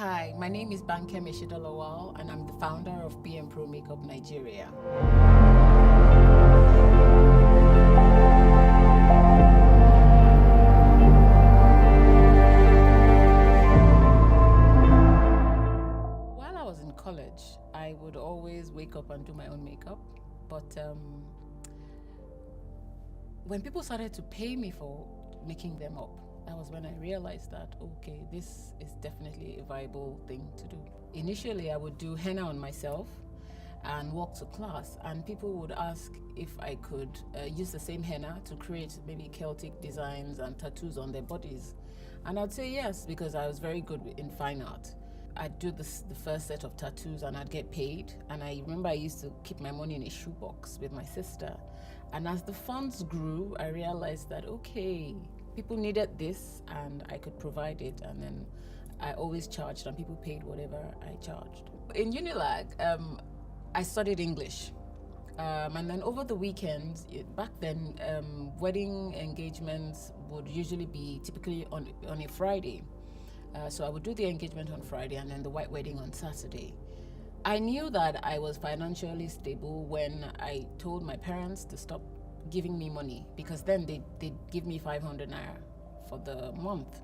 Hi, my name is Banke Meshidolawal, and I'm the founder of BM Pro Makeup Nigeria. While I was in college, I would always wake up and do my own makeup, but when people started to pay me for making them up, that was when I realized that, okay, this is definitely a viable thing to do. Initially, I would do henna on myself and walk to class, and people would ask if I could use the same henna to create maybe Celtic designs and tattoos on their bodies. And I'd say yes, because I was very good in fine art. I'd do the first set of tattoos and I'd get paid. And I remember I used to keep my money in a shoebox with my sister. And as the funds grew, I realized that, okay, people needed this and I could provide it. And then I always charged and people paid whatever I charged. In Unilag, I studied English. And then over the weekends, back then, wedding engagements would usually be typically on a Friday. So I would do the engagement on Friday and then the white wedding on Saturday. I knew that I was financially stable when I told my parents to stop giving me money, because then they'd give me 500 naira for the month.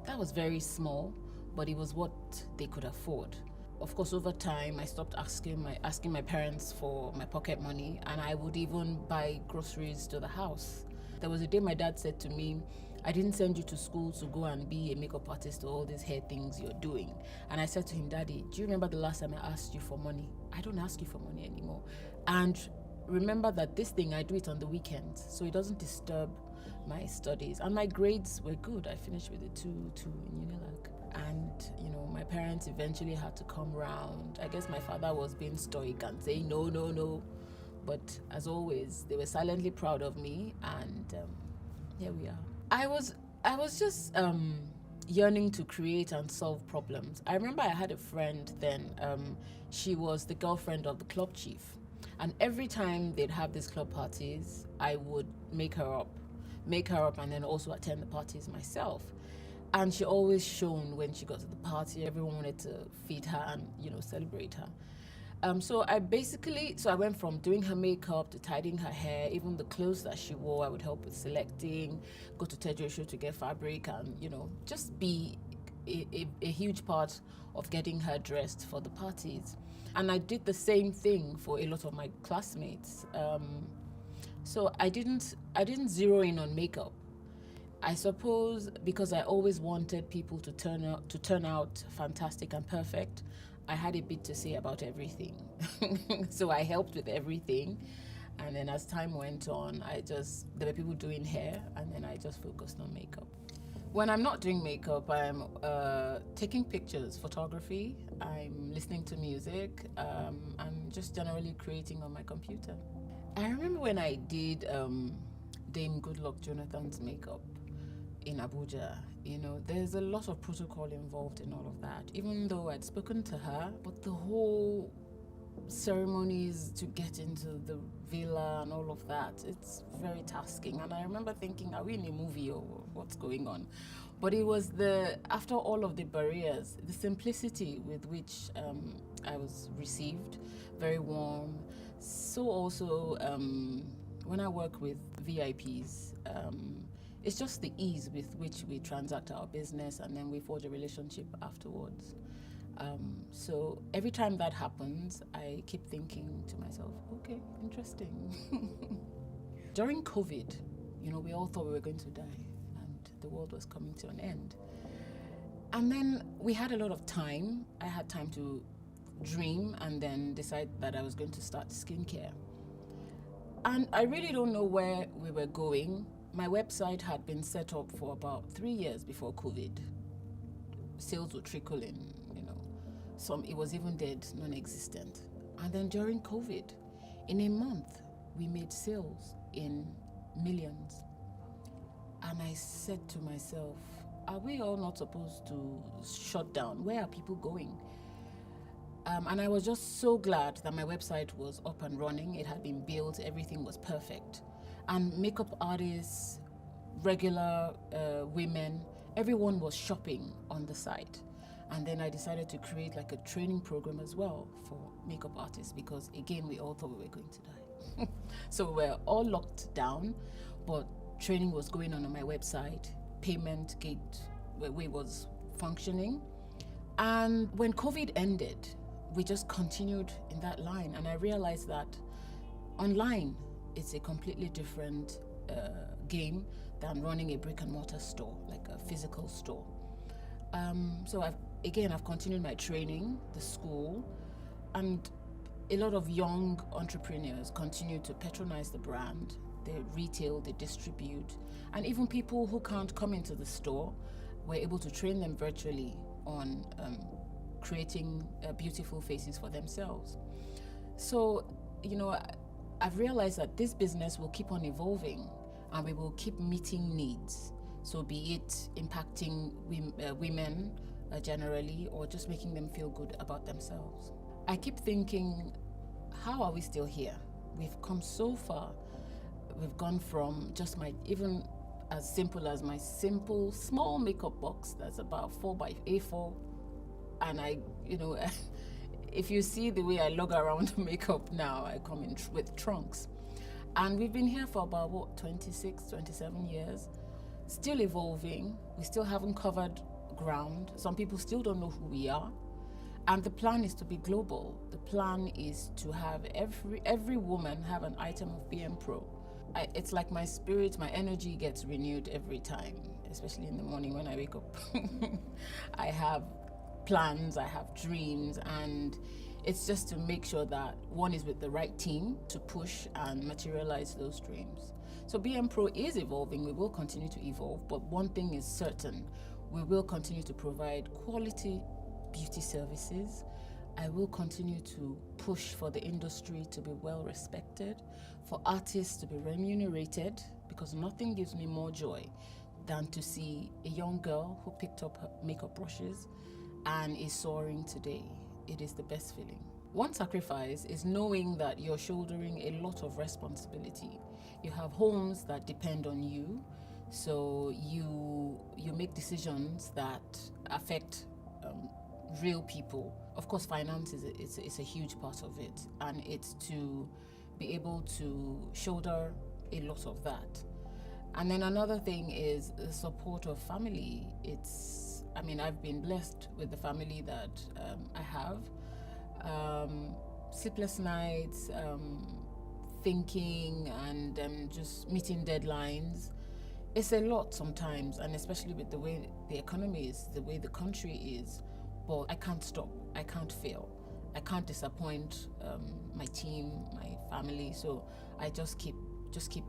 That was very small, but it was what they could afford. Of course, over time, I stopped asking my parents for my pocket money, and I would even buy groceries to the house. There was a day my dad said to me, I didn't send you to school to go and be a makeup artist or all these hair things you're doing. And I said to him, Daddy, do you remember the last time I asked you for money? I don't ask you for money anymore. And remember that this thing, I do it on the weekends, so it doesn't disturb my studies. And my grades were good. I finished with a 2-2 in Unilag. And, my parents eventually had to come round. I guess my father was being stoic and saying, no. But as always, they were silently proud of me, and here we are. I was just yearning to create and solve problems. I remember I had a friend then. She was the girlfriend of the club chief, and every time they'd have these club parties, I would make her up, and then also attend the parties myself. And she always shone when she got to the party. Everyone wanted to feed her and celebrate her. So I went from doing her makeup to tidying her hair, even the clothes that she wore. I would help with selecting, go to Tejo Show to get fabric, and just be a huge part of getting her dressed for the parties. And I did the same thing for a lot of my classmates. So I didn't zero in on makeup. I suppose because I always wanted people to turn out fantastic and perfect, I had a bit to say about everything. So I helped with everything. And then as time went on, there were people doing hair, and then I just focused on makeup. When I'm not doing makeup, I'm taking pictures, photography, I'm listening to music, I'm just generally creating on my computer. I remember when I did Dame Goodluck Jonathan's makeup in Abuja. There's a lot of protocol involved in all of that, even though I'd spoken to her, but the whole ceremonies to get into the villa and all of that, it's very tasking. And I remember thinking, are we in a movie or what's going on? But it was after all of the barriers, the simplicity with which I was received, very warm. So also, when I work with VIPs, it's just the ease with which we transact our business, and then we forge a relationship afterwards. So every time that happens, I keep thinking to myself, okay, interesting. During COVID, we all thought we were going to die and the world was coming to an end. And then we had a lot of time. I had time to dream and then decide that I was going to start skincare. And I really don't know where we were going. My website had been set up for about 3 years before COVID. Sales would trickle in, it was even dead, non-existent. And then during COVID, in a month, we made sales in millions. And I said to myself, are we all not supposed to shut down? Where are people going? And I was just so glad that my website was up and running. It had been built, everything was perfect. And makeup artists, regular women, everyone was shopping on the site. And then I decided to create like a training program as well for makeup artists, because again, we all thought we were going to die. So we're all locked down, but training was going on my website, payment gateway was functioning. And when COVID ended, we just continued in that line. And I realized that online, it's a completely different game than running a brick and mortar store, like a physical store. So I've continued my training, the school, and a lot of young entrepreneurs continue to patronize the brand. They retail, they distribute, and even people who can't come into the store, we're able to train them virtually on creating beautiful faces for themselves. So, I've realized that this business will keep on evolving and we will keep meeting needs. So be it impacting women generally, or just making them feel good about themselves. I keep thinking, how are we still here? We've come so far. We've gone from just even as simple as my simple small makeup box that's about 4 by A4, and if you see the way I lug around makeup now, I come in with trunks. And we've been here for about 26, 27 years, still evolving. We still haven't covered ground. Some people still don't know who we are. And the plan is to be global. The plan is to have every woman have an item of BM Pro. It's like my spirit, my energy gets renewed every time, especially in the morning when I wake up. I have plans, I have dreams, and it's just to make sure that one is with the right team to push and materialize those dreams. So BM Pro is evolving. We will continue to evolve, but one thing is certain: we will continue to provide quality beauty services. I will continue to push for the industry to be well respected, for artists to be remunerated, because nothing gives me more joy than to see a young girl who picked up her makeup brushes and is soaring today. It is the best feeling. One sacrifice is knowing that you're shouldering a lot of responsibility. You have homes that depend on you, so you make decisions that affect real people. Of course, finance is a huge part of it, and it's to be able to shoulder a lot of that. And then another thing is the support of family. I've been blessed with the family that I have. Sleepless nights, thinking, and just meeting deadlines. It's a lot sometimes, and especially with the way the economy is, the way the country is. But I can't stop. I can't fail. I can't disappoint my team, my family. So I just keep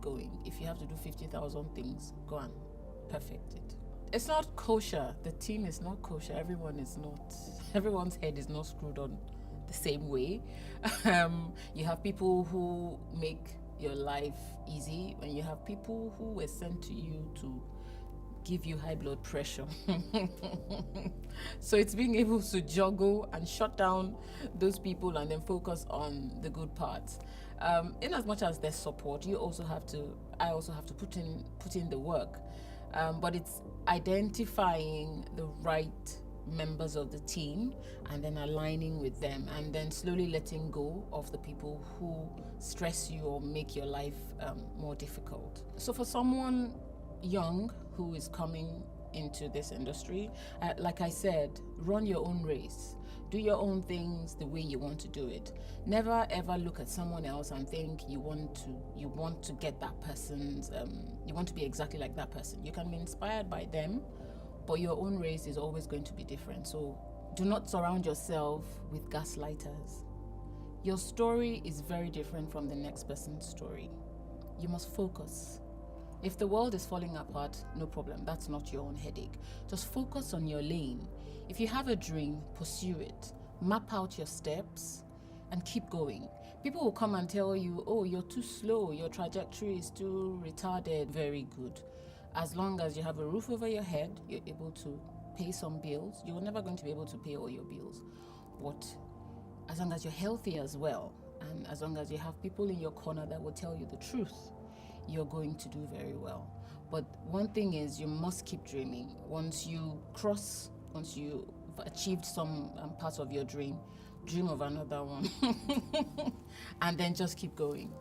going. If you have to do 50,000 things, go and perfect it. It's not kosher. The team is not kosher. Everyone's head is not screwed on the same way. You have people who make your life easy, and you have people who were sent to you to give you high blood pressure. So it's being able to juggle and shut down those people and then focus on the good parts. In as much as there's support, I also have to put in the work. But it's identifying the right members of the team and then aligning with them, and then slowly letting go of the people who stress you or make your life more difficult. So for someone young who is coming into this industry, like I said, run your own race. Do your own things the way you want to do it. Never ever look at someone else and think you want to get that person's, you want to be exactly like that person. You can be inspired by them, but your own race is always going to be different. So do not surround yourself with gaslighters. Your story is very different from the next person's story. You must focus. If the world is falling apart, no problem. That's not your own headache. Just focus on your lane. If you have a dream, pursue it. Map out your steps and keep going. People will come and tell you, oh, you're too slow, your trajectory is too retarded. Very good. As long as you have a roof over your head, you're able to pay some bills. You're never going to be able to pay all your bills. But as long as you're healthy as well, and as long as you have people in your corner that will tell you the truth, you're going to do very well. But one thing is, you must keep dreaming. Once you achieved some part of your dream, dream of another one, and then just keep going.